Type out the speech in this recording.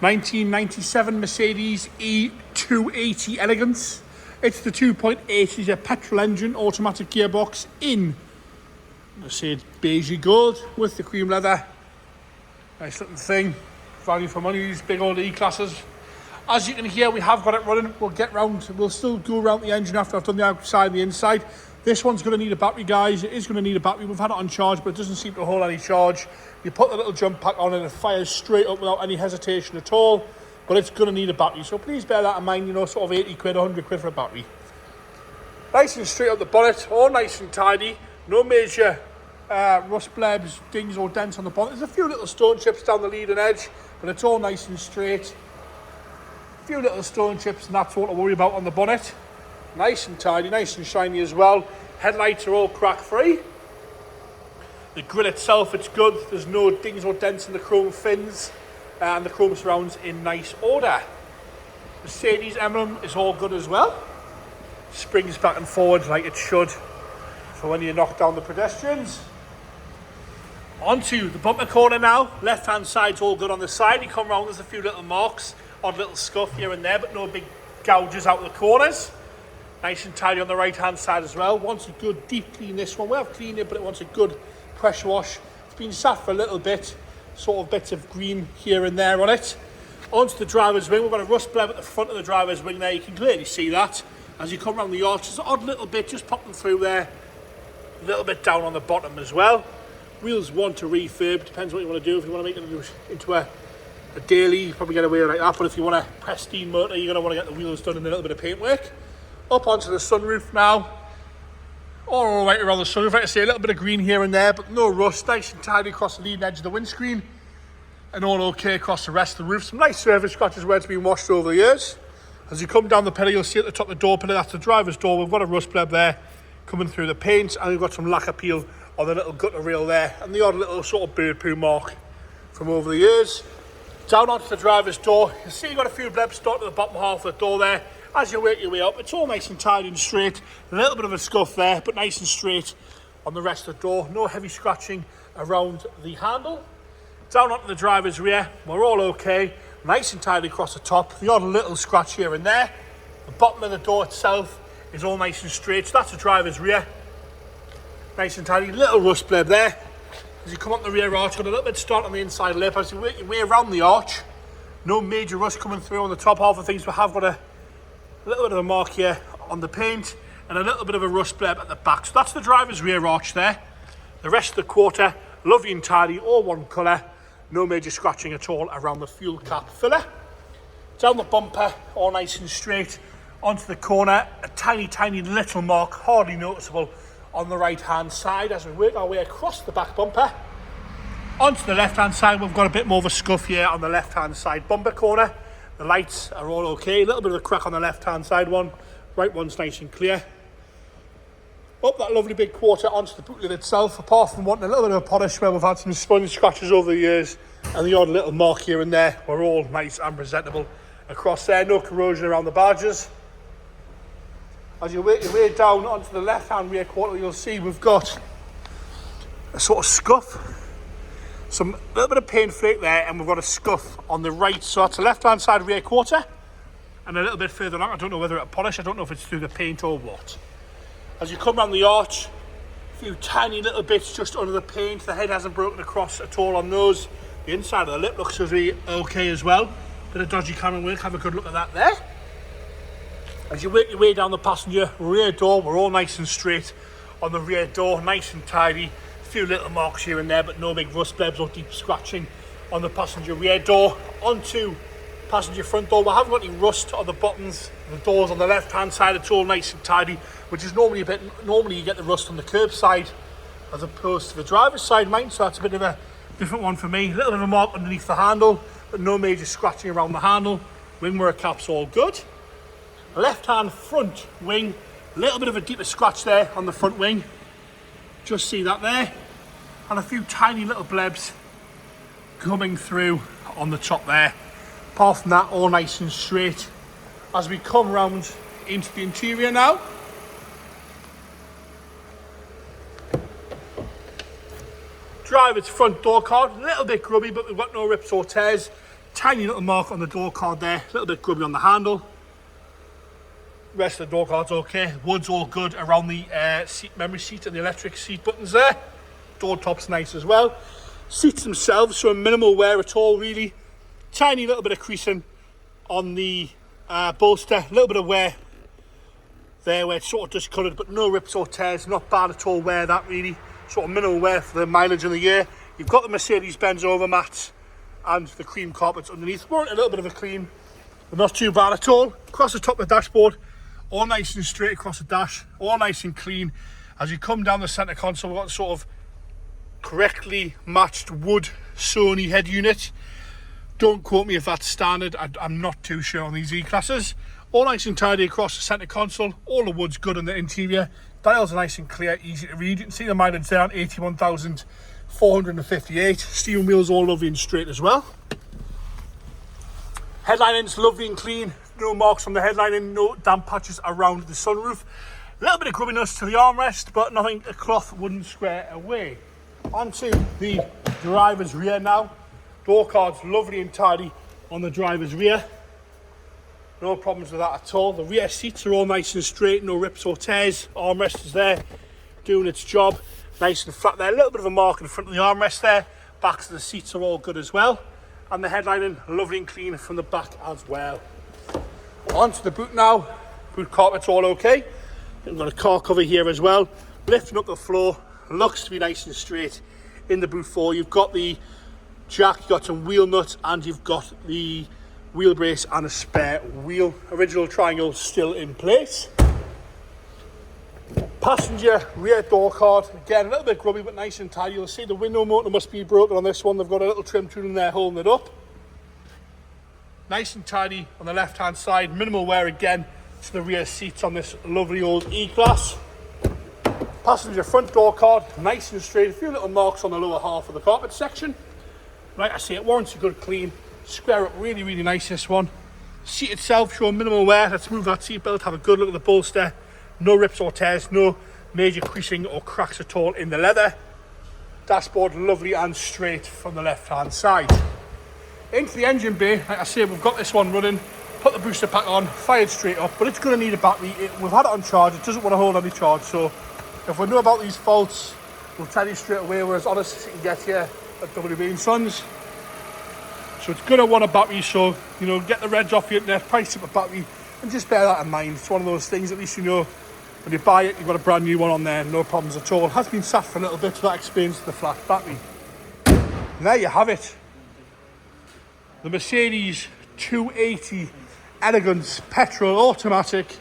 1997 Mercedes E280 Elegance. It's the 2.8 litre petrol engine, automatic gearbox in Mercedes beige gold with the cream leather. Nice looking thing, value for money, these big old E-classes. As you can hear, we have got it running. We'll still go around the engine after I've done the outside and the inside. This one's going to need a battery, guys. It is going to need a battery. We've had it on charge, but it doesn't seem to hold any charge. You put the little jump pack on and it fires straight up without any hesitation at all, but it's going to need a battery. So please bear that in mind, you know, sort of 80 quid, 100 quid for a battery. Nice and straight up the bonnet, all nice and tidy. No major rust blebs, dings or dents on the bonnet. There's a few little stone chips down the leading edge, but it's all nice and straight. A few little stone chips and that's all to worry about on the bonnet. Nice and tidy, nice and shiny as well. Headlights are all crack free. The grille itself, it's good. There's no dings or dents in the chrome fins, and the chrome surrounds in nice order. Mercedes emblem is all good as well. Springs back and forward like it should for when you knock down the pedestrians. Onto the bumper corner now. Left hand side's all good on the side. You come round, there's a few little marks, odd little scuff here and there, but no big gouges out of the corners. Nice and tidy on the right hand side as well. Wants a good deep clean, this one. We have cleaned it, but it wants a good pressure wash. It's been sat for a little bit, sort of bits of green here and there on it. Onto the driver's wing, we've got a rust bleb at the front of the driver's wing there. You can clearly see that. As you come around the arch, there's an odd little bit just popping through there. A little bit down on the bottom as well. Wheels want to refurb, depends what you want to do. If you want to make it into a daily, you probably get away like that. But if you want a pristine motor, you're going to want to get the wheels done and a little bit of paint work. Up onto the sunroof now. All right around the sunroof, like I say, a little bit of green here and there, but no rust. Nice and tidy across the leading edge of the windscreen. And all okay across the rest of the roof. Some nice surface scratches where it's been washed over the years. As you come down the pillar, you'll see at the top of the door pillar, that's the driver's door. We've got a rust bleb there coming through the paint, and we've got some lacquer peel on the little gutter rail there, and the odd little sort of bird poo mark from over the years. Down onto the driver's door, you'll see you've got a few blebs starting at the bottom half of the door there. As you work your way up, it's all nice and tidy and straight. A little bit of a scuff there, but nice and straight on the rest of the door. No heavy scratching around the handle. Down onto the driver's rear, we're all okay. Nice and tidy across the top. The odd little scratch here and there. The bottom of the door itself is all nice and straight. So that's the driver's rear. Nice and tidy. Little rust bleb there. As you come up the rear arch, got a little bit start on the inside lip. As you work your way around the arch, no major rust coming through on the top half of things. We have got a little bit of a mark here on the paint and a little bit of a rust bleb at the back. So that's the driver's rear arch there. The rest of the quarter, lovely and tidy, all one colour. No major scratching at all around the fuel cap filler. Down the bumper, all nice and straight. Onto the corner, a tiny, tiny little mark, hardly noticeable on the right hand side as we work our way across the back bumper. Onto the left hand side, we've got a bit more of a scuff here on the left hand side bumper corner. The lights are all okay, a little bit of a crack on the left hand side one, right one's nice and clear. Up that lovely big quarter onto the boot lid itself, apart from wanting a little bit of a polish where we've had some sponge scratches over the years and the odd little mark here and there, we're all nice and presentable across there, no corrosion around the badges. As you work your way down onto the left hand rear quarter, you'll see we've got a sort of scuff, some little bit of paint flake there, and we've got a scuff on the right, so that's the left hand side rear quarter, and a little bit further along, I don't know whether it's polish, I don't know if it's through the paint or what. As you come around the arch, a few tiny little bits just under the paint. The head hasn't broken across at all on those. The inside of the lip looks to be okay as well. Bit of dodgy camera work, have a good look at that there. As you work your way down the passenger rear door, we're all nice and straight on the rear door, nice and tidy. A few little marks here and there, but no big rust blebs or deep scratching on the passenger rear door. Onto passenger front door, we haven't got any rust on the buttons. The doors on the left hand side, it's all nice and tidy, which is normally you get the rust on the curb side as opposed to the driver's side, mine, so that's a bit of a different one for me. A little bit of a mark underneath the handle, but no major scratching around the handle. Wing mirror cap's all good. Left hand front wing, a little bit of a deeper scratch there on the front wing. Just see that there. And a few tiny little blebs coming through on the top there. Apart from that, all nice and straight. As we come round into the interior now. Driver's front door card, a little bit grubby, but we've got no rips or tears. Tiny little mark on the door card there, a little bit grubby on the handle. Rest of the door card's okay. Wood's all good around the seat memory seat and the electric seat buttons there. Door top's nice as well. Seats themselves, so minimal wear at all really. Tiny little bit of creasing on the bolster, a little bit of wear there where it's sort of discoloured, but no rips or tears, not bad at all wear that really. Sort of minimal wear for the mileage of the year. You've got the Mercedes-Benz overmats and the cream carpets underneath. Want a little bit of a clean, but not too bad at all. Across the top of the dashboard, all nice and straight across the dash, all nice and clean. As you come down the centre console, we've got sort of correctly matched wood Sony head unit. Don't quote me if that's standard, I'm not too sure on these E-classes. All nice and tidy across the centre console, all the wood's good in the interior. Dials are nice and clear, easy to read. You can see the mileage there on 81,458. Steering wheel's all lovely and straight as well. Headlining's lovely and clean, no marks on the headlining, no damp patches around the sunroof. A little bit of grubbiness to the armrest, but nothing a cloth wouldn't square away. Onto the driver's rear now. Door card's lovely and tidy on the driver's rear. No problems with that at all. The rear seats are all nice and straight, no rips or tears. Armrest is there, doing its job. Nice and flat there. A little bit of a mark in front of the armrest there. Backs of the seats are all good as well. And the headlining, lovely and clean from the back as well. Onto the boot now. Boot carpet's all okay. We've got a car cover here as well. Lifting up the floor, looks to be nice and straight in the boot floor. You've got the jack, you've got some wheel nuts, and you've got the wheel brace and a spare wheel. Original triangle still in place. Passenger rear door card, again a little bit grubby but nice and tidy. You'll see the window motor must be broken on this one. They've got a little trim tool in there holding it up. Nice and tidy on the left hand side, minimal wear again to the rear seats on this lovely old E-Class. Passenger front door card, nice and straight, a few little marks on the lower half of the carpet section. Like I say, it warrants a good clean. Square up really, really nice, this one. Seat itself showing minimal wear. Let's move that seat belt, have a good look at the bolster. No rips or tears, no major creasing or cracks at all in the leather. Dashboard lovely and straight from the left hand side. Into the engine bay, like I say, we've got this one running. Put the booster pack on, fired straight up, but it's going to need a battery. We've had it on charge, it doesn't want to hold any charge, so if we know about these faults, we'll tell you straight away. We're as honest as you can get here at WB & Sons. So it's going to want a battery, so, you know, get the reds off the internet, price up a battery, and just bear that in mind. It's one of those things, at least you know, when you buy it, you've got a brand new one on there, no problems at all. It has been sat for a little bit, so that explains the flat battery. And there you have it. The Mercedes 280 Elegance petrol automatic